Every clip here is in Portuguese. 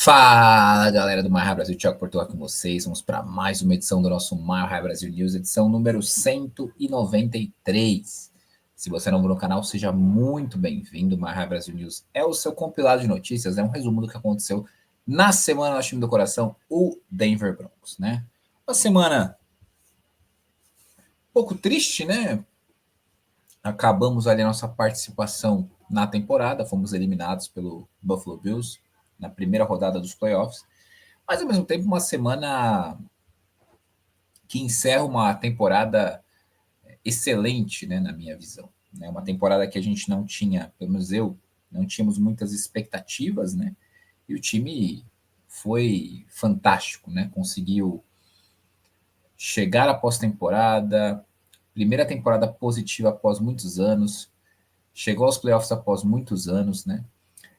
Fala, galera do My High Brasil, Thiago Portugal com vocês. Vamos para mais uma edição do nosso My High Brasil News, edição número 193. Se você é novo no canal, seja muito bem-vindo. My High Brasil News é o seu compilado de notícias, é um resumo do que aconteceu na semana no time do coração, o Denver Broncos, né? Uma semana um pouco triste, né? Acabamos ali a nossa participação na temporada, fomos eliminados pelo Buffalo Bills na primeira rodada dos playoffs. Mas, ao mesmo tempo, uma semana que encerra uma temporada excelente, né, na minha visão. Né? Uma temporada que a gente não tinha, pelo menos eu, não tínhamos muitas expectativas, né? E o time foi fantástico, né? Conseguiu chegar à pós-temporada, primeira temporada positiva após muitos anos, chegou aos playoffs após muitos anos, né?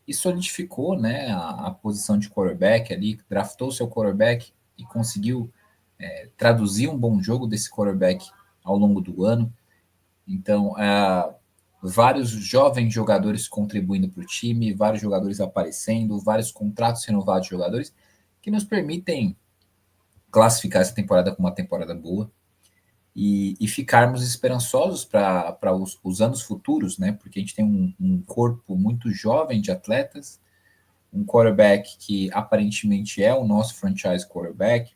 E solidificou, né, a posição de quarterback ali, draftou seu quarterback e conseguiu traduzir um bom jogo desse quarterback ao longo do ano. Então, vários jovens jogadores contribuindo para o time, vários jogadores aparecendo, vários contratos renovados de jogadores que nos permitem classificar essa temporada como uma temporada boa e ficarmos esperançosos para os anos futuros, né? Porque a gente tem um corpo muito jovem de atletas, um quarterback que aparentemente é o nosso franchise quarterback,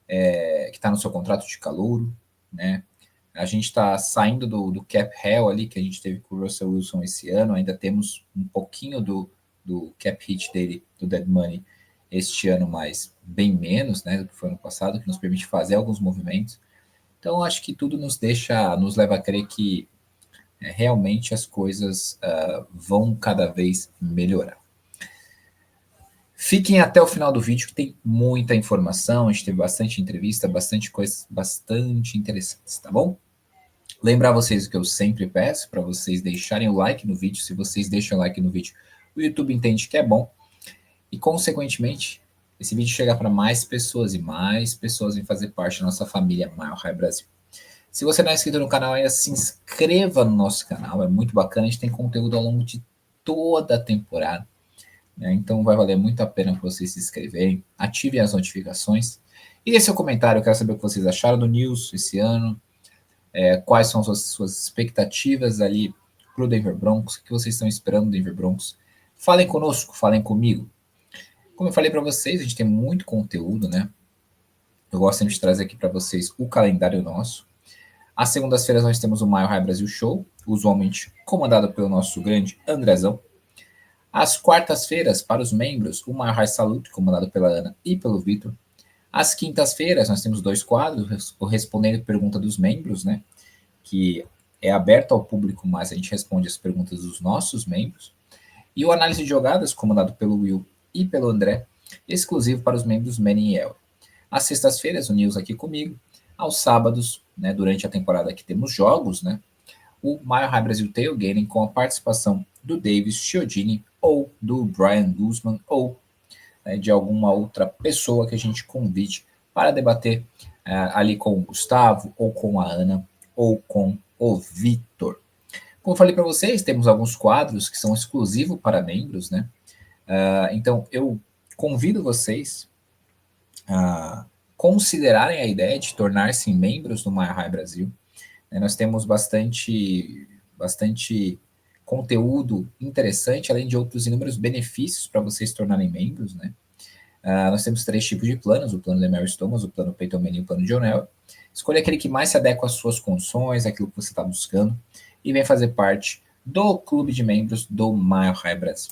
que está no seu contrato de calouro, né? A gente está saindo do cap hell ali que a gente teve com o Russell Wilson esse ano, ainda temos um pouquinho do cap hit dele, do dead money, este ano, mas bem menos, né, do que foi ano passado, que nos permite fazer alguns movimentos. Então, acho que tudo nos leva a crer que realmente as coisas vão cada vez melhorar. Fiquem até o final do vídeo que tem muita informação, a gente teve bastante entrevista, bastante coisas bastante interessantes, tá bom? Lembrar vocês o que eu sempre peço, para vocês deixarem o like no vídeo. Se vocês deixam o like no vídeo, o YouTube entende que é bom. E, consequentemente, esse vídeo chega para mais pessoas e mais pessoas vêm fazer parte da nossa família Mile High Brasil. Se você não é inscrito no canal ainda, se inscreva no nosso canal. É muito bacana, a gente tem conteúdo ao longo de toda a temporada. Né? Então, vai valer muito a pena para vocês se inscreverem. Ativem as notificações. E deixe seu comentário, eu quero saber o que vocês acharam do News esse ano. Quais são as suas expectativas ali para o Denver Broncos, o que vocês estão esperando do Denver Broncos. Falem conosco, falem comigo. Como eu falei para vocês, a gente tem muito conteúdo, né? Eu gosto sempre de trazer aqui para vocês o calendário nosso. Às segundas-feiras nós temos o Mile High Brasil Show, usualmente comandado pelo nosso grande Andrezão. Às quartas-feiras, para os membros, o Mile High Salute, comandado pela Ana e pelo Vitor. Às quintas-feiras, nós temos dois quadros, o Respondendo Pergunta dos Membros, né? Que é aberto ao público, mas a gente responde as perguntas dos nossos membros. E o Análise de Jogadas, comandado pelo Will e pelo André, exclusivo para os membros Manning e El. Às sextas-feiras, o News aqui comigo. Aos sábados, né, durante a temporada que temos jogos, né? O Mile High Brasil Tailgating com a participação do Davis Chiodini ou do Brian Guzman ou de alguma outra pessoa que a gente convide para debater ali com o Gustavo, ou com a Ana, ou com o Vitor. Como eu falei para vocês, temos alguns quadros que são exclusivos para membros, né? Então, eu convido vocês a considerarem a ideia de tornar-se membros do My High Brasil. Nós temos bastante conteúdo interessante, além de outros inúmeros benefícios para vocês se tornarem membros, né? Nós temos 3 tipos de planos, o plano de Mary Thomas, o plano Peyton Manning e o plano John Elway. Escolha aquele que mais se adequa às suas condições, aquilo que você está buscando, e vem fazer parte do clube de membros do Mile High Brasil.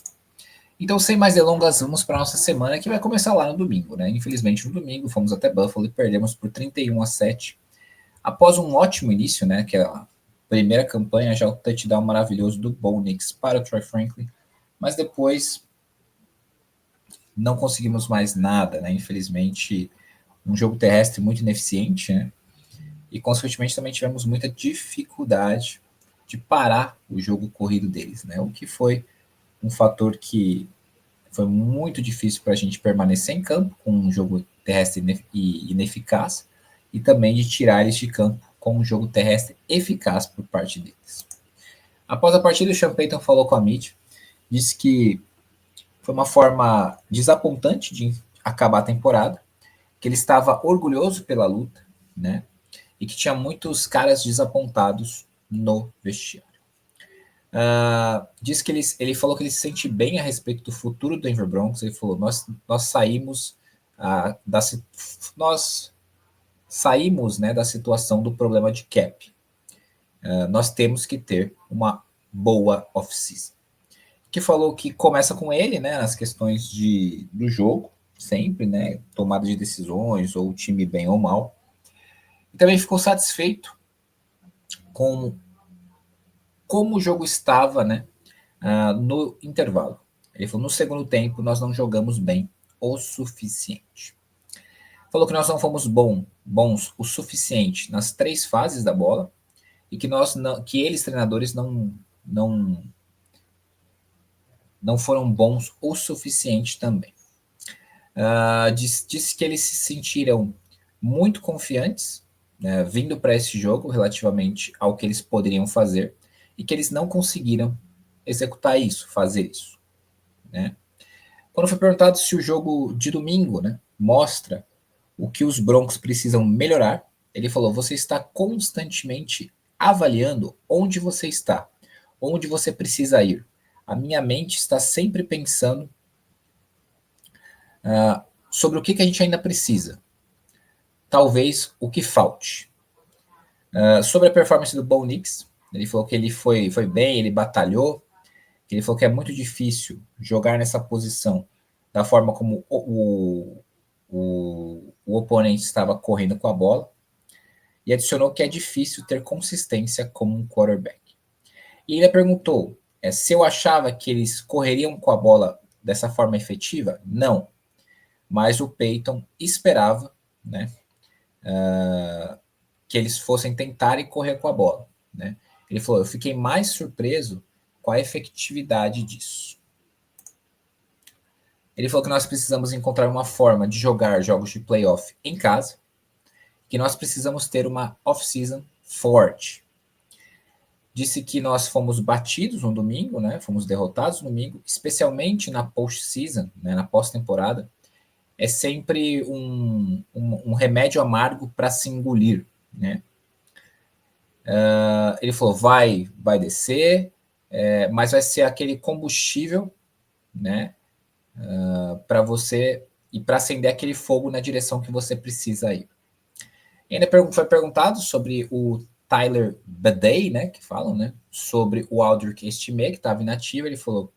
Então, sem mais delongas, vamos para a nossa semana, que vai começar lá no domingo, né? Infelizmente, no domingo, fomos até Buffalo e perdemos por 31-7. Após um ótimo início, né? Que é a primeira campanha, já o touchdown maravilhoso do Bo Nix para o Troy Franklin, mas depois não conseguimos mais nada, né? Infelizmente, um jogo terrestre muito ineficiente, né? E, consequentemente, também tivemos muita dificuldade de parar o jogo corrido deles, né? O que foi um fator que foi muito difícil para a gente permanecer em campo com um jogo terrestre ineficaz e também de tirar eles de campo com um jogo terrestre eficaz por parte deles. Após a partida, o Sean Payton falou com a mídia, disse que foi uma forma desapontante de acabar a temporada, que ele estava orgulhoso pela luta, né? E que tinha muitos caras desapontados no vestiário. Diz que ele falou que ele se sente bem a respeito do futuro do Denver Broncos. Ele falou: nós saímos nós saímos, né, da situação do problema de cap. Nós temos que ter uma boa off-season. Que falou que começa com ele, né, nas questões do jogo, sempre, né, tomada de decisões, ou o time bem ou mal. E também ficou satisfeito com como o jogo estava, né, no intervalo. Ele falou: no segundo tempo nós não jogamos bem o suficiente. Falou que nós não fomos bons o suficiente nas 3 fases da bola e que eles, treinadores, não foram bons o suficiente também. Disse que eles se sentiram muito confiantes, né, vindo para esse jogo relativamente ao que eles poderiam fazer, e que eles não conseguiram executar isso, fazer isso, né? Quando foi perguntado se o jogo de domingo, né, mostra o que os Broncos precisam melhorar, ele falou: você está constantemente avaliando onde você está, onde você precisa ir. A minha mente está sempre pensando sobre o que a gente ainda precisa. Talvez o que falte. Sobre a performance do Bo Nix, ele falou que ele foi bem, ele batalhou. Ele falou que é muito difícil jogar nessa posição da forma como o oponente estava correndo com a bola. E adicionou que é difícil ter consistência como um quarterback. E ele perguntou se eu achava que eles correriam com a bola dessa forma efetiva. Não. Mas o Peyton esperava, né, que eles fossem tentarem correr com a bola, né? Ele falou: eu fiquei mais surpreso com a efetividade disso. Ele falou que nós precisamos encontrar uma forma de jogar jogos de playoff em casa, que nós precisamos ter uma off-season forte. Disse que nós fomos batidos no domingo, né? Fomos derrotados no domingo, especialmente na post-season, né, na pós-temporada. É sempre um remédio amargo para se engolir, né? Ele falou: vai descer, mas vai ser aquele combustível, né, para você e para acender aquele fogo na direção que você precisa ir. E ainda foi perguntado sobre o Tyler Badie, né, que falam, né, sobre o Aldrich Estime, que estava inativo. Ele falou: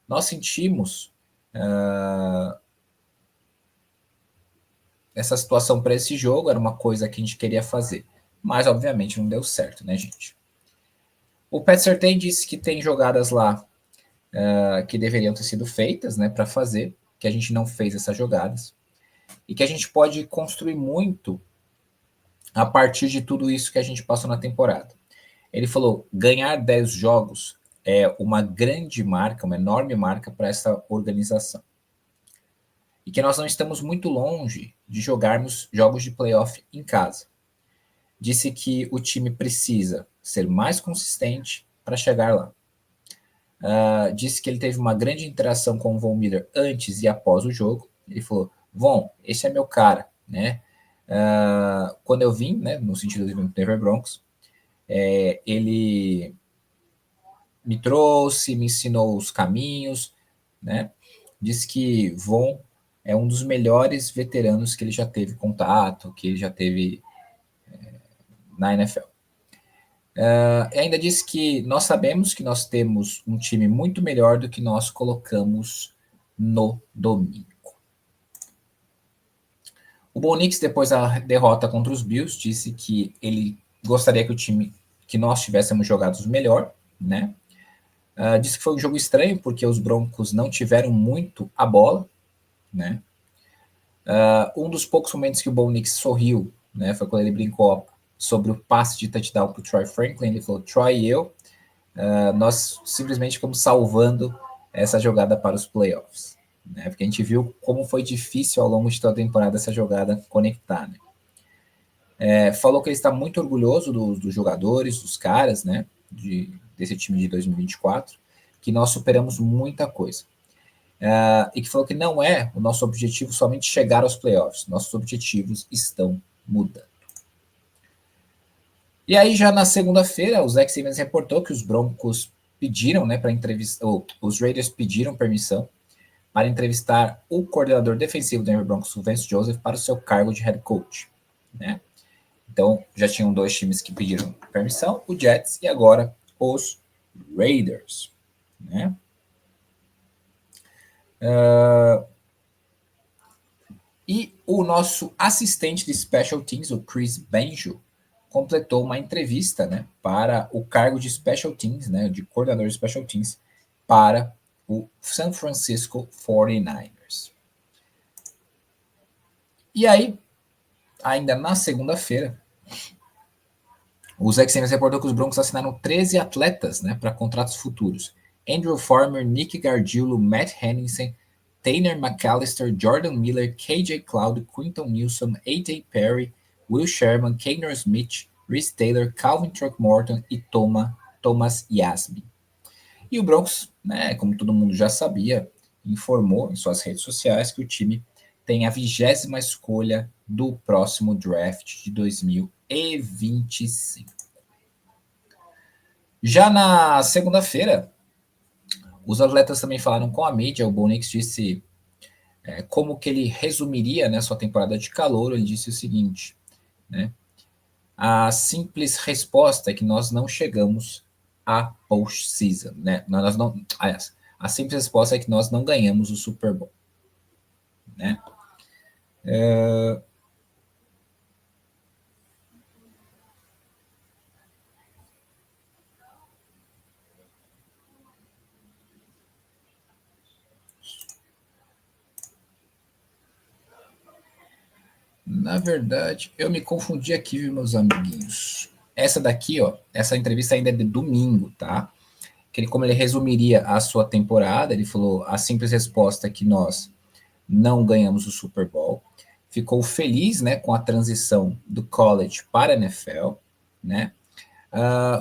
nós sentimos essa situação para esse jogo, era uma coisa que a gente queria fazer, mas obviamente não deu certo, né, gente? O Pat Surtain disse que tem jogadas lá que deveriam ter sido feitas, né, para fazer, que a gente não fez essas jogadas, e que a gente pode construir muito a partir de tudo isso que a gente passou na temporada. Ele falou: ganhar 10 jogos é uma grande marca, uma enorme marca para essa organização. E que nós não estamos muito longe de jogarmos jogos de playoff em casa. Disse que o time precisa ser mais consistente para chegar lá. Disse que ele teve uma grande interação com o Von Miller antes e após o jogo. Ele falou: Von, esse é meu cara, né? Quando eu vim, né, no sentido de Denver Broncos, ele me trouxe, me ensinou os caminhos, né? Disse que Von é um dos melhores veteranos que ele já teve contato, que ele já teve na NFL. Ainda disse que nós sabemos que nós temos um time muito melhor do que nós colocamos no domingo. O Bo Nix, depois da derrota contra os Bills, disse que ele gostaria que nós tivéssemos jogado melhor, né? Disse que foi um jogo estranho porque os Broncos não tiveram muito a bola, né? Um dos poucos momentos que o Bo Nix sorriu, né, foi quando ele brincou sobre o passe de touchdown para o Troy Franklin. Ele falou: Troy e eu, nós simplesmente ficamos salvando essa jogada para os playoffs, né? Porque a gente viu como foi difícil ao longo de toda a temporada essa jogada conectar, né? Falou que ele está muito orgulhoso dos jogadores, dos caras, né, desse time de 2024, que nós superamos muita coisa. e que falou que não é o nosso objetivo somente chegar aos playoffs. Nossos objetivos estão mudando. E aí, já na segunda-feira, o Zach Stevens reportou que os Broncos pediram, né, para entrevistar, os Raiders pediram permissão para entrevistar o coordenador defensivo do Denver Broncos, o Vance Joseph, para o seu cargo de head coach, né? Então, já tinham 2 times que pediram permissão, o Jets e agora os Raiders, né? E o nosso assistente de Special Teams, o Chris Benjo, completou uma entrevista, né, para o cargo de Special Teams, né, de coordenador de Special Teams, para o San Francisco 49ers. E aí, ainda na segunda-feira, o Zach Stevens reportou que os Broncos assinaram 13 atletas, né, para contratos futuros. Andrew Farmer, Nick Gardillo, Matt Henningsen, Tanner McAllister, Jordan Miller, KJ Cloud, Quinton Newsom, A.T. Perry, Will Sherman, Keynor Smith, Rhys Taylor, Calvin Throckmorton e Thomas Yasmin. E o Broncos, né, como todo mundo já sabia, informou em suas redes sociais que o time tem a 20ª escolha do próximo draft de 2025. Já na segunda-feira, os atletas também falaram com a mídia. O Bo Nix disse como que ele resumiria, né, sua temporada de calouro. Ele disse o seguinte, né, a simples resposta é que nós não chegamos à postseason, né? Nós não, aliás, a simples resposta é que nós não ganhamos o Super Bowl, né? Na verdade, eu me confundi aqui, viu, meus amiguinhos. Essa daqui, ó, essa entrevista ainda é de domingo, tá? Que ele, como ele resumiria a sua temporada, ele falou a simples resposta é que nós não ganhamos o Super Bowl. Ficou feliz, né, com a transição do college para a NFL, né?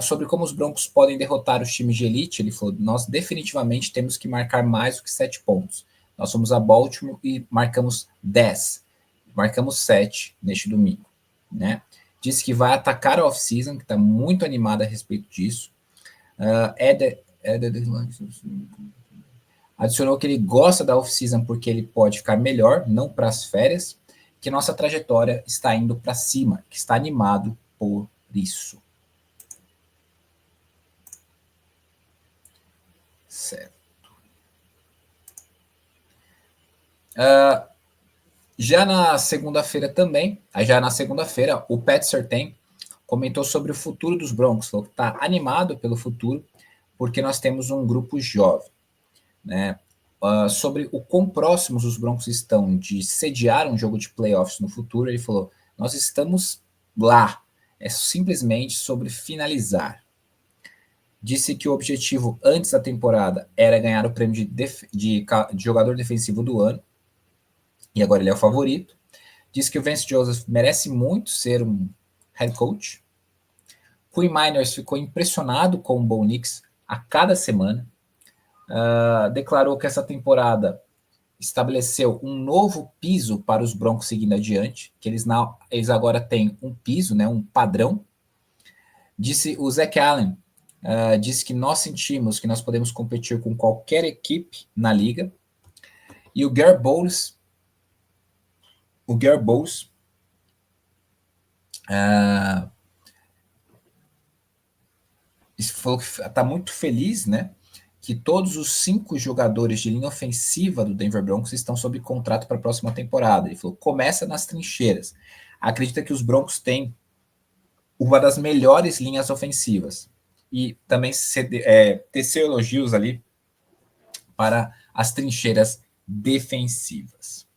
Sobre como os Broncos podem derrotar os times de elite, ele falou: nós definitivamente temos que marcar mais do que 7 pontos. Nós fomos a Baltimore e marcamos 10. Marcamos 7 neste domingo, né? Disse que vai atacar a off-season, que está muito animado a respeito disso. Adicionou que ele gosta da off-season porque ele pode ficar melhor, não para as férias, que nossa trajetória está indo para cima, que está animado por isso. Certo. Já na segunda-feira também, o Pat Surtain comentou sobre o futuro dos Broncos, falou que está animado pelo futuro, porque nós temos um grupo jovem, né? Sobre o quão próximos os Broncos estão de sediar um jogo de playoffs no futuro, ele falou: nós estamos lá, é simplesmente sobre finalizar. Disse que o objetivo antes da temporada era ganhar o prêmio de jogador defensivo do ano, e agora ele é o favorito. Disse que o Vance Joseph merece muito ser um head coach. Quinn Miners ficou impressionado com o Bo Nix a cada semana. Declarou que essa temporada estabeleceu um novo piso para os Broncos seguindo adiante, que eles agora têm um piso, né, um padrão. Disse o Zach Allen, disse que nós sentimos que nós podemos competir com qualquer equipe na liga. E o Garrett Bowles, falou que está muito feliz, né, que todos os 5 jogadores de linha ofensiva do Denver Broncos estão sob contrato para a próxima temporada. Ele falou: começa nas trincheiras. Acredita que os Broncos têm uma das melhores linhas ofensivas. E também teceu elogios ali para as trincheiras defensivas.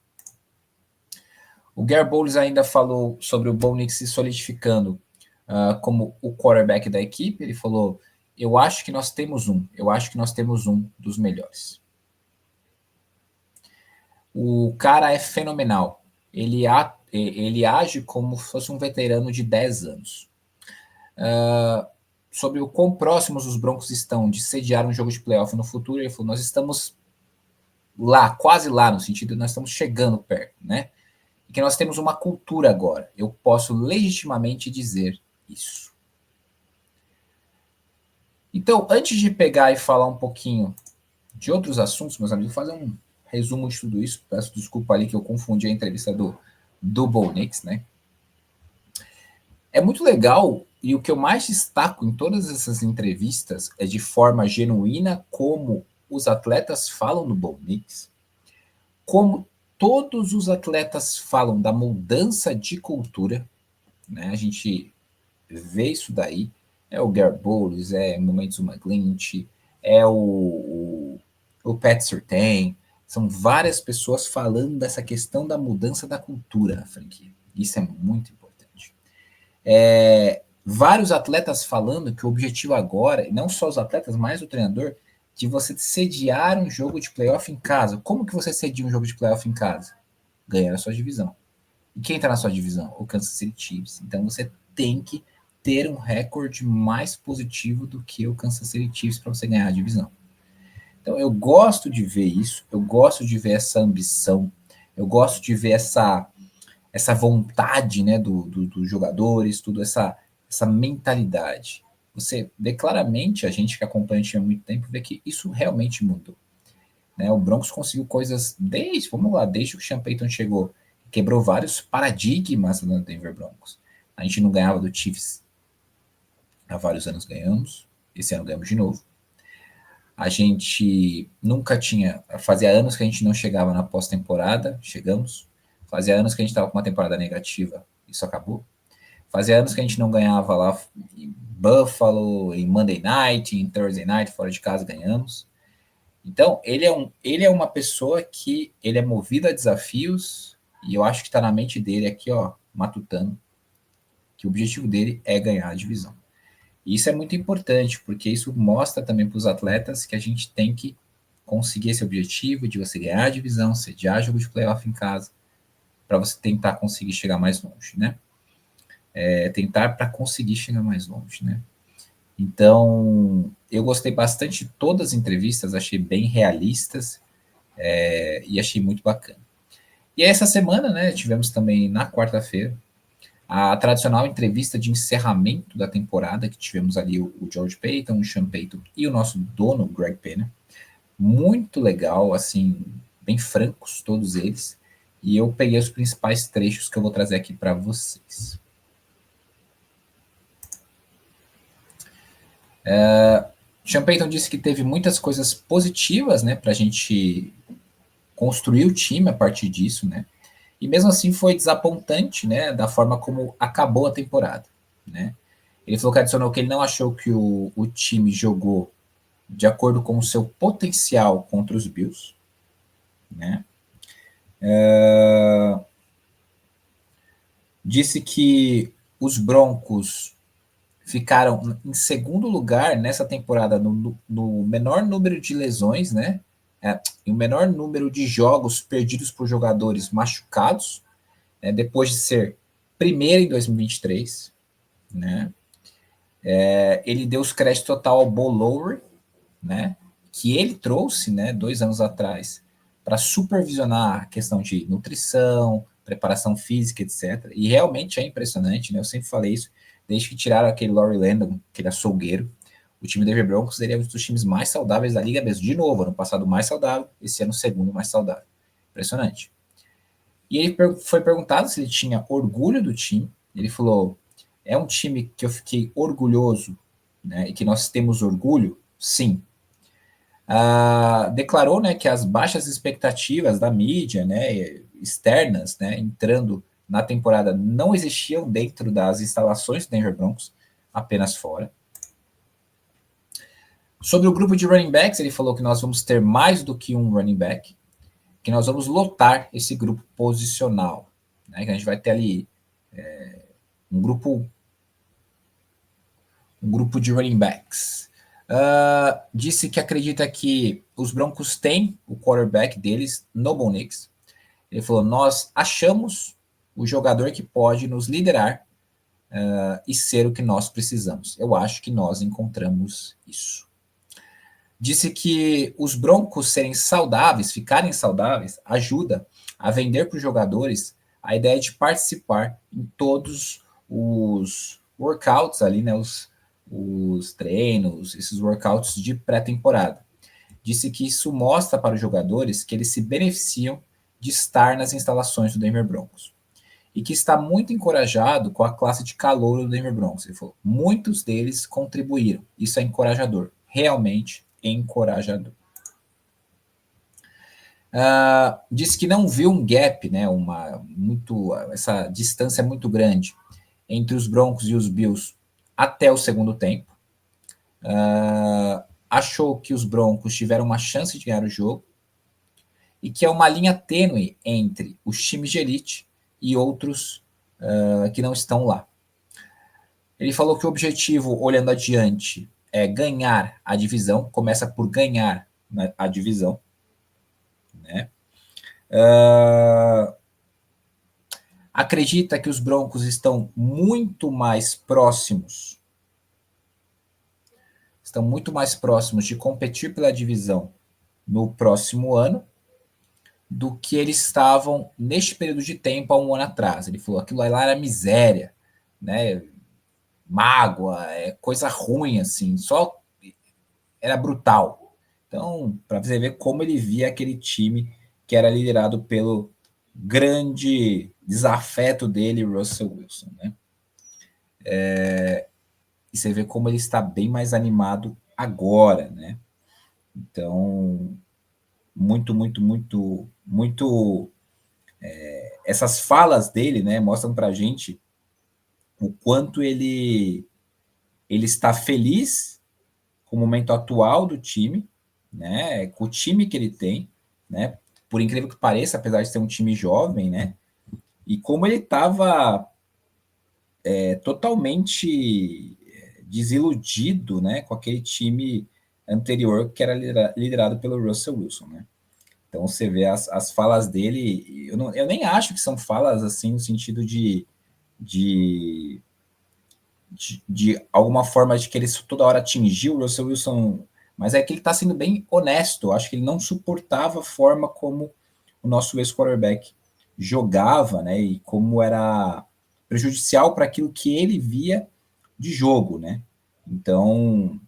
O Garrett Bowles ainda falou sobre o Bo Nix se solidificando como o quarterback da equipe. Ele falou: eu acho que nós temos um dos melhores. O cara é fenomenal. Ele age como se fosse um veterano de 10 anos. Sobre o quão próximos os Broncos estão de sediar um jogo de playoff no futuro, ele falou: nós estamos lá, quase lá, no sentido de nós estamos chegando perto, né? E que nós temos uma cultura agora. Eu posso legitimamente dizer isso. Então, antes de pegar e falar um pouquinho de outros assuntos, meus amigos, vou fazer um resumo de tudo isso. Peço desculpa ali que eu confundi a entrevista do Bo Nix, né? É muito legal, e o que eu mais destaco em todas essas entrevistas é de forma genuína como os atletas falam do Bo Nix, como todos os atletas falam da mudança de cultura, né? A gente vê isso daí, é o Gary Bowles, é o Momentos McGlinchey, é o Pat Surtain, são várias pessoas falando dessa questão da mudança da cultura na franquia. Isso é muito importante. Vários atletas falando que o objetivo agora, e não só os atletas, mas o treinador, de você sediar um jogo de playoff em casa. Como que você cedia um jogo de playoff em casa? Ganhar a sua divisão. E quem está na sua divisão? O Kansas City Chiefs. Então você tem que ter um recorde mais positivo do que o Kansas City Chiefs para você ganhar a divisão. Então eu gosto de ver isso, eu gosto de ver essa ambição, eu gosto de ver essa vontade, né, dos jogadores, tudo essa mentalidade. Você vê claramente, a gente que acompanha o time há muito tempo, vê que isso realmente mudou. Né? O Broncos conseguiu coisas desde que o Sean Payton chegou, quebrou vários paradigmas no Denver Broncos. A gente não ganhava do Chiefs há vários anos, ganhamos. Esse ano ganhamos de novo. A gente nunca tinha. Fazia anos que a gente não chegava na pós-temporada, chegamos. Fazia anos que a gente estava com uma temporada negativa, isso acabou. Fazia anos que a gente não ganhava lá em Buffalo, em Monday Night, em Thursday Night, fora de casa, ganhamos. Então, ele é uma pessoa que ele é movido a desafios, e eu acho que está na mente dele aqui, ó, matutando, que o objetivo dele é ganhar a divisão. E isso é muito importante, porque isso mostra também para os atletas que a gente tem que conseguir esse objetivo de você ganhar a divisão, sediar jogo de playoff em casa, para você tentar conseguir chegar mais longe, né? Tentar para conseguir chegar mais longe, né? Então, eu gostei bastante de todas as entrevistas, achei bem realistas e achei muito bacana. E essa semana, né, tivemos também na quarta-feira a tradicional entrevista de encerramento da temporada, que tivemos ali o George Payton, o Sean Payton e o nosso dono, Greg Penner. Muito legal, assim, bem francos todos eles. E eu peguei os principais trechos que eu vou trazer aqui para vocês. Sean Payton disse que teve muitas coisas positivas, né, para a gente construir o time a partir disso, né? E mesmo assim foi desapontante, né, da forma como acabou a temporada, né? Ele falou que adicionou que ele não achou que o time jogou de acordo com o seu potencial contra os Bills, né? Disse que os Broncos ficaram em segundo lugar nessa temporada no menor número de lesões, né? E o menor número de jogos perdidos por jogadores machucados, né? Depois de ser primeiro em 2023, né? Ele deu os créditos total ao Bo Lowry, né? Que ele trouxe, né? 2 anos atrás, para supervisionar a questão de nutrição, preparação física, etc. E realmente é impressionante, né? Eu sempre falei isso, desde que tiraram aquele Laurie Landon, aquele açougueiro, o time do Denver Broncos ele é um dos times mais saudáveis da liga mesmo. De novo, ano passado mais saudável, esse ano o segundo mais saudável. Impressionante. E ele foi perguntado se ele tinha orgulho do time. Ele falou: é um time que eu fiquei orgulhoso, né, e que nós temos orgulho? Sim. Declarou, né, que as baixas expectativas da mídia, né, externas, né, entrando na temporada não existiam dentro das instalações do Denver Broncos, apenas fora. Sobre o grupo de running backs, ele falou que nós vamos ter mais do que um running back, que nós vamos lotar esse grupo posicional, né, que a gente vai ter ali um grupo de running backs. Disse que acredita que os Broncos têm o quarterback deles no Bo Nix. Ele falou: nós achamos o jogador que pode nos liderar e ser o que nós precisamos. Eu acho que nós encontramos isso. Disse que os Broncos serem saudáveis, ficarem saudáveis, ajuda a vender para os jogadores a ideia de participar em todos os workouts ali, né? Os treinos, esses workouts de pré-temporada. Disse que isso mostra para os jogadores que eles se beneficiam de estar nas instalações do Denver Broncos. E que está muito encorajado com a classe de calouro do Denver Broncos. Ele falou, muitos deles contribuíram. Isso é encorajador. Realmente encorajador. Disse que não viu um gap, né, essa distância muito grande entre os Broncos e os Bills até o segundo tempo. Achou que os Broncos tiveram uma chance de ganhar o jogo e que é uma linha tênue entre os times de elite e outros que não estão lá. Ele falou que o objetivo, olhando adiante, é ganhar a divisão, começa por ganhar a divisão, né? Acredita que os Broncos estão muito mais próximos de competir pela divisão no próximo ano do que eles estavam neste período de tempo há um ano atrás. Ele falou, aquilo lá era miséria, né? Mágoa, coisa ruim, assim, só era brutal. Então, para você ver como ele via aquele time que era liderado pelo grande desafeto dele, Russell Wilson, né? E você vê como ele está bem mais animado agora, né? Então, muito essas falas dele, né, mostram para a gente o quanto ele está feliz com o momento atual do time, né, com o time que ele tem, né, por incrível que pareça, apesar de ser um time jovem, né, e como ele estava totalmente desiludido, né, com aquele time anterior que era liderado pelo Russell Wilson, né. Então você vê as falas dele, eu nem acho que são falas assim no sentido de alguma forma de que ele toda hora atingiu o Russell Wilson, mas é que ele está sendo bem honesto. Eu acho que ele não suportava a forma como o nosso ex-quarterback jogava, né, e como era prejudicial para aquilo que ele via de jogo, né. Então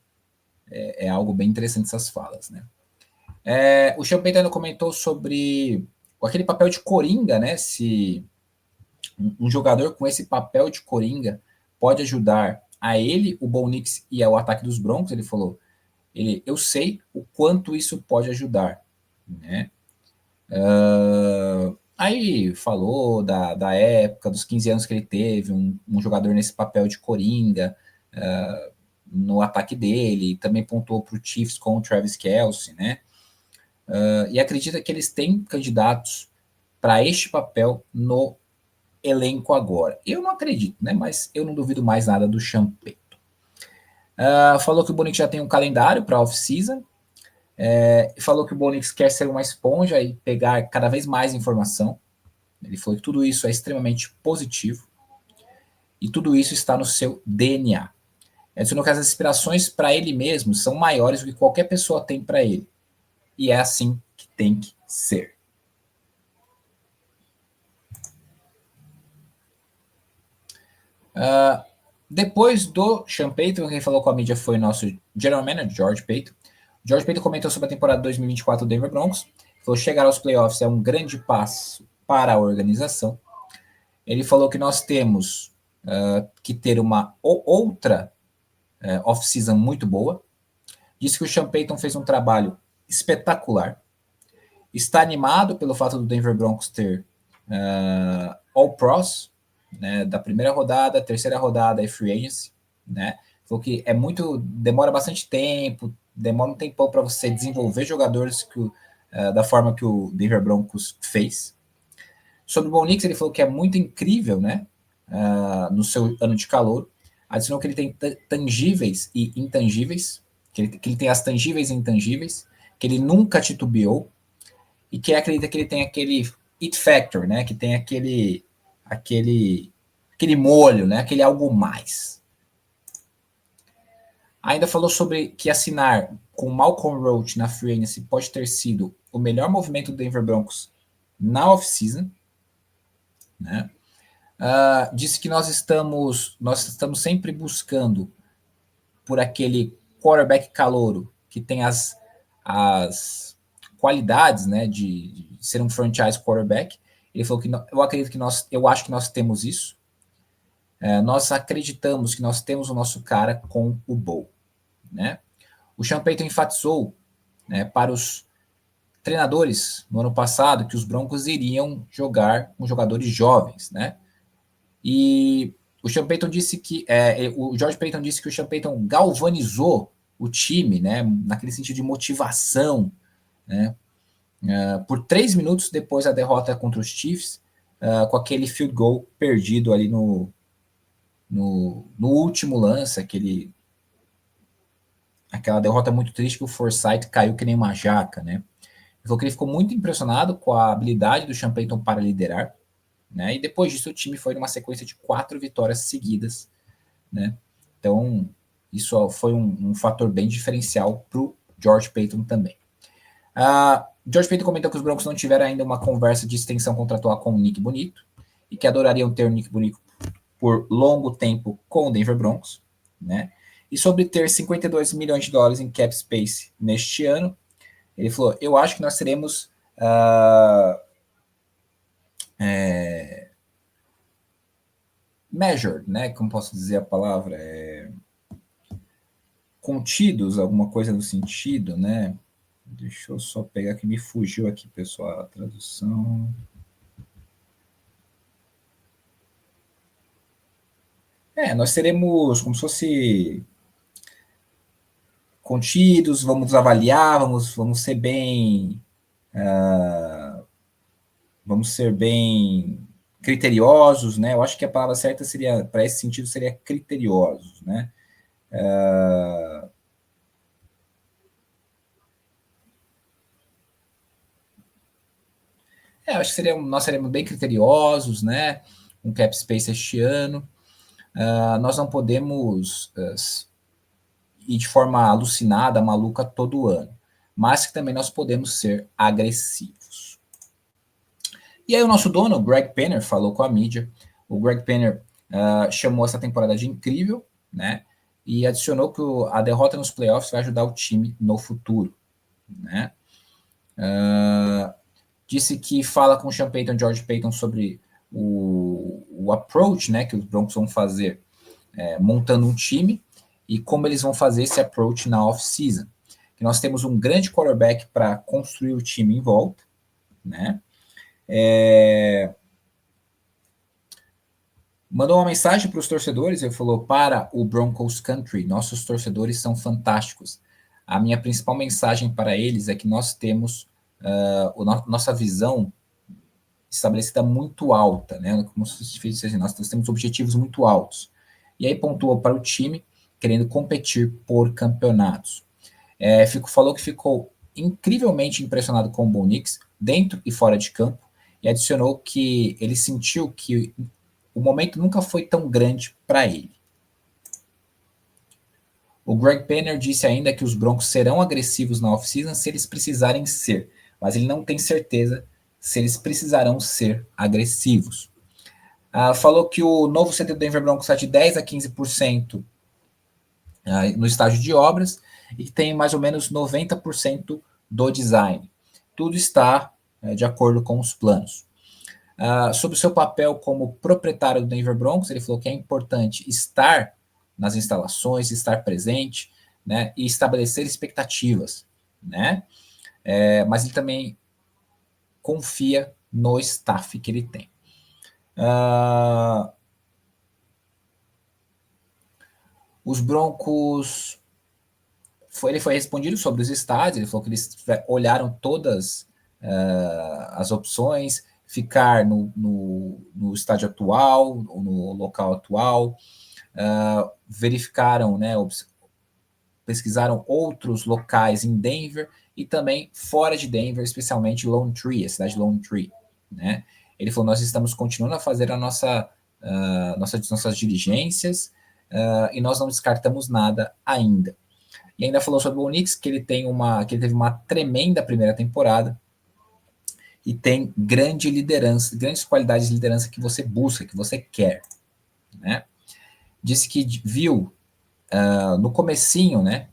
é algo bem interessante essas falas, né. O Sean Payton comentou sobre aquele papel de coringa, né? Se um jogador com esse papel de coringa pode ajudar a ele, o Bo Nix e ao ataque dos Broncos. Ele falou, eu sei o quanto isso pode ajudar, né? Aí falou da época, dos 15 anos que ele teve, um jogador nesse papel de coringa no ataque dele, também pontuou para o Chiefs com o Travis Kelce, né? E acredita que eles têm candidatos para este papel no elenco agora. Eu não acredito, né? Mas eu não duvido mais nada do Sean Payton. Falou que o Bonix já tem um calendário para off-season. Falou que o Bonix quer ser uma esponja e pegar cada vez mais informação. Ele falou que tudo isso é extremamente positivo. E tudo isso está no seu DNA. Adicionou que as aspirações para ele mesmo são maiores do que qualquer pessoa tem para ele. E é assim que tem que ser. Depois do Sean Payton, quem falou com a mídia foi nosso general manager, George Payton. George Payton comentou sobre a temporada 2024 do Denver Broncos. Falou que chegar aos playoffs é um grande passo para a organização. Ele falou que nós temos que ter uma outra off-season muito boa. Disse que o Sean Payton fez um trabalho espetacular. Está animado pelo fato do Denver Broncos ter All-Pros, né, da primeira rodada, terceira rodada e Free Agency, né? Falou que demora bastante tempo, demora um tempão para você desenvolver jogadores da forma que o Denver Broncos fez. Sobre o Bo Nix, ele falou que é muito incrível, né, no seu ano de calor. Adicionou que ele tem tangíveis e intangíveis, que ele tem as tangíveis e intangíveis, que ele nunca titubeou, e que acredita que ele tem aquele it factor, né, que tem aquele molho, né, aquele algo mais. Ainda falou sobre que assinar com Malcolm Roach na free agency pode ter sido o melhor movimento do Denver Broncos na off-season, né? Disse que nós estamos sempre buscando por aquele quarterback calouro que tem as qualidades, né, de ser um franchise quarterback. Ele falou que eu acho que nós temos isso. Nós acreditamos que nós temos o nosso cara com o Bowl, né? O Sean Payton enfatizou, né, para os treinadores no ano passado que os Broncos iriam jogar com jogadores jovens, né? E o Sean Payton disse que o George Payton disse que o Sean Payton galvanizou o time, né, naquele sentido de motivação, né, por 3 minutos depois da derrota contra os Chiefs, com aquele field goal perdido ali no último lance, aquela derrota muito triste que o Forsythe caiu que nem uma jaca, né? Ele falou que ele ficou muito impressionado com a habilidade do Sean Payton para liderar, né? E depois disso o time foi numa sequência de 4 vitórias seguidas, né? Então isso foi um fator bem diferencial para o George Payton também. George Payton comentou que os Broncos não tiveram ainda uma conversa de extensão contratual com o Nick Bonito e que adorariam ter o Nick Bonito por longo tempo com o Denver Broncos, né? E sobre ter 52 milhões de dólares em cap space neste ano, ele falou, eu acho que nós teremos measured, né? Como posso dizer a palavra? Contidos, alguma coisa no sentido, né? Deixa eu só pegar que me fugiu aqui, pessoal, a tradução. Nós teremos como se fosse contidos, vamos avaliar, vamos ser bem criteriosos, né? Eu acho que a palavra certa seria, para esse sentido, seria criteriosos, né? Acho que nós seremos bem criteriosos, né? Um cap space este ano. Nós não podemos ir de forma alucinada, maluca todo ano, mas que também nós podemos ser agressivos. E aí o nosso dono, o Greg Penner, falou com a mídia. O Greg Penner chamou essa temporada de incrível, né? E adicionou que a derrota nos playoffs vai ajudar o time no futuro, né? Disse que fala com o Sean Payton e George Payton sobre o approach, né, que os Broncos vão fazer montando um time e como eles vão fazer esse approach na off-season. Que nós temos um grande quarterback para construir o time em volta, né? Mandou uma mensagem para os torcedores, ele falou, para o Broncos Country, nossos torcedores são fantásticos. A minha principal mensagem para eles é que nós temos nossa visão estabelecida muito alta, né? Como se diz assim, nós temos objetivos muito altos. E aí pontuou para o time, querendo competir por campeonatos. Falou que ficou incrivelmente impressionado com o Bo Nix, dentro e fora de campo, e adicionou que ele sentiu que o momento nunca foi tão grande para ele. O Greg Penner disse ainda que os Broncos serão agressivos na off-season se eles precisarem ser, mas ele não tem certeza se eles precisarão ser agressivos. Falou que o novo CT do Denver Broncos está de 10% a 15% no estágio de obras e que tem mais ou menos 90% do design. Tudo está de acordo com os planos. Sobre o seu papel como proprietário do Denver Broncos, ele falou que é importante estar nas instalações, estar presente, né, e estabelecer expectativas, né? Mas ele também confia no staff que ele tem. Os Broncos, ele foi respondido sobre os estádios, ele falou que eles olharam todas as opções, ficar no estádio atual, no local atual, verificaram, né, pesquisaram outros locais em Denver e também fora de Denver, especialmente Lone Tree, a cidade de Lone Tree, né? Ele falou, nós estamos continuando a fazer nossas diligências e nós não descartamos nada ainda. E ainda falou sobre o Knicks, que ele teve uma tremenda primeira temporada e tem grande liderança, grandes qualidades de liderança que você busca, que você quer, né? Disse que viu no comecinho, né,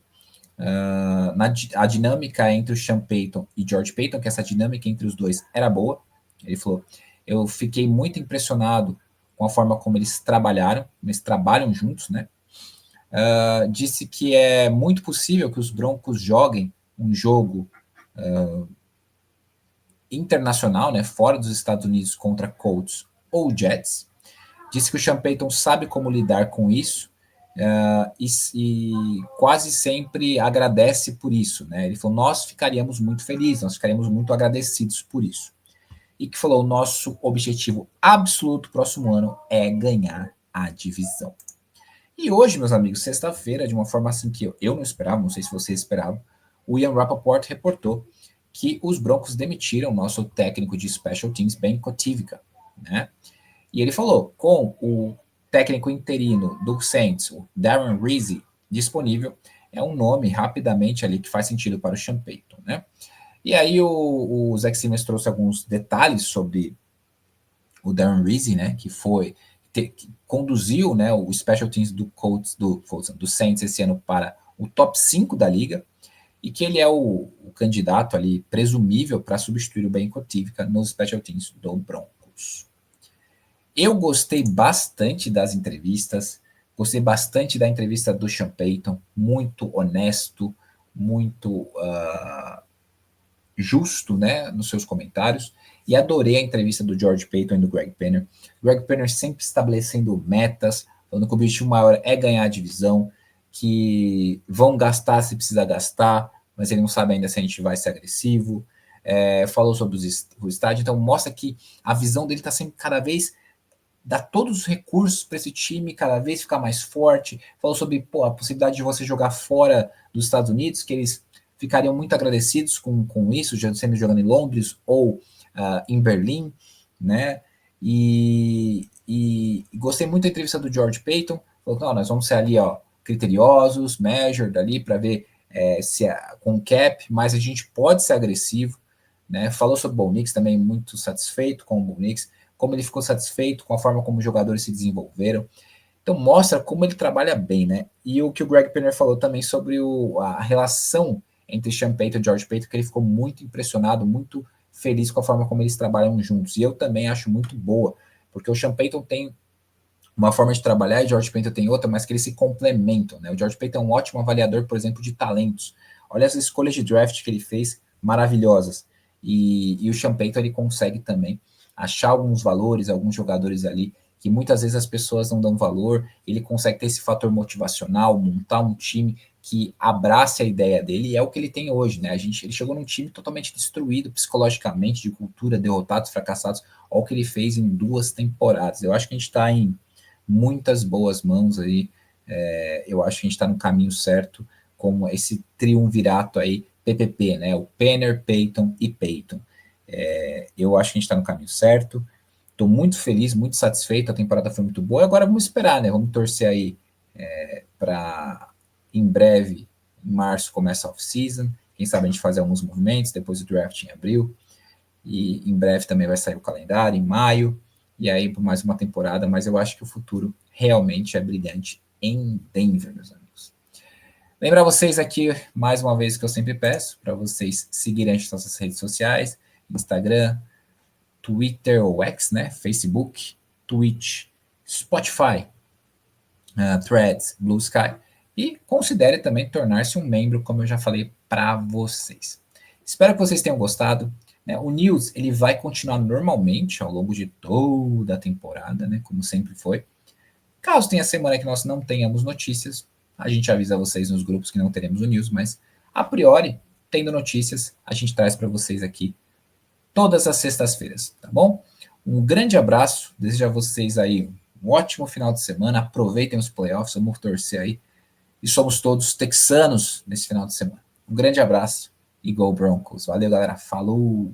a dinâmica entre o Sean Payton e George Payton, que essa dinâmica entre os dois era boa. Ele falou, eu fiquei muito impressionado com a forma como eles trabalham juntos, né? Disse que é muito possível que os Broncos joguem um jogo internacional, né, fora dos Estados Unidos, contra Colts ou Jets. Disse que o Sean Payton sabe como lidar com isso e quase sempre agradece por isso, né? Ele falou, nós ficaríamos muito felizes, nós ficaríamos muito agradecidos por isso. E que falou, o nosso objetivo absoluto próximo ano é ganhar a divisão. E hoje, meus amigos, sexta-feira, de uma forma assim que eu não esperava, não sei se vocês esperavam, o Ian Rapoport reportou que os Broncos demitiram o nosso técnico de Special Teams, Ben Kotivka, né? E ele falou, com o técnico interino do Saints, o Darren Rizzi, disponível, é um nome rapidamente ali que faz sentido para o Sean Payton, né? E aí o Zach Simmons trouxe alguns detalhes sobre o Darren Rizzi, né, que conduziu, né, o Special Teams do Saints esse ano para o top 5 da liga, e que ele é o candidato ali presumível para substituir o Ben Kotivka nos Special Teams do Broncos. Eu gostei bastante das entrevistas, gostei bastante da entrevista do Sean Payton, muito honesto, muito justo, né, nos seus comentários, e adorei a entrevista do George Payton e do Greg Penner. Greg Penner sempre estabelecendo metas, falando que o objetivo maior é ganhar a divisão, que vão gastar se precisar gastar, mas ele não sabe ainda se a gente vai ser agressivo. Falou sobre o estádio, então mostra que a visão dele está sempre cada vez dar todos os recursos para esse time cada vez ficar mais forte. Falou sobre a possibilidade de você jogar fora dos Estados Unidos, que eles ficariam muito agradecidos com isso, já sendo jogando em Londres ou em Berlim, né? E gostei muito da entrevista do George Payton. Falou que nós vamos ser ali, criteriosos, measured ali para ver se com cap, mas a gente pode ser agressivo, né? Falou sobre o Bo Nix também, muito satisfeito com o Bo Nix, como ele ficou satisfeito com a forma como os jogadores se desenvolveram. Então mostra como ele trabalha bem, né? E o que o Greg Penner falou também sobre a relação entre Sean Payton e George Payton, que ele ficou muito impressionado, muito feliz com a forma como eles trabalham juntos. E eu também acho muito boa, porque o Sean Payton tem uma forma de trabalhar e o George Payton tem outra, mas que eles se complementam, né? O George Payton é um ótimo avaliador, por exemplo, de talentos. Olha as escolhas de draft que ele fez, maravilhosas. E o Sean Payton, ele consegue também achar alguns valores, alguns jogadores ali que muitas vezes as pessoas não dão valor. Ele consegue ter esse fator motivacional, montar um time que abrace a ideia dele, e é o que ele tem hoje, né? Ele chegou num time totalmente destruído psicologicamente, de cultura, derrotados, fracassados. Olha o que ele fez em 2 temporadas. Eu acho que a gente está em muitas boas mãos aí. Eu acho que a gente está no caminho certo, como esse triunvirato aí, PPP, né? O Penner, Payton e Payton. Eu acho que a gente está no caminho certo. Estou muito feliz, muito satisfeito. A temporada foi muito boa. Agora vamos esperar, né? Vamos torcer aí para em breve, em março, começa a off-season. Quem sabe a gente fazer alguns movimentos, depois o draft em abril. E em breve também vai sair o calendário, em maio. E aí por mais uma temporada. Mas eu acho que o futuro realmente é brilhante em Denver, meus amigos. Lembrar vocês aqui, mais uma vez, que eu sempre peço, para vocês seguirem as nossas redes sociais, Instagram, Twitter ou X, né? Facebook, Twitch, Spotify, Threads, Blue Sky. E considere também tornar-se um membro, como eu já falei para vocês. Espero que vocês tenham gostado. Né? O News ele vai continuar normalmente ao longo de toda a temporada, né? Como sempre foi. Caso tenha semana que nós não tenhamos notícias, a gente avisa vocês nos grupos que não teremos o News, mas a priori, tendo notícias, a gente traz para vocês aqui todas as sextas-feiras, tá bom? Um grande abraço, desejo a vocês aí um ótimo final de semana, aproveitem os playoffs, vamos torcer aí, e somos todos texanos nesse final de semana. Um grande abraço e Go Broncos. Valeu, galera. Falou!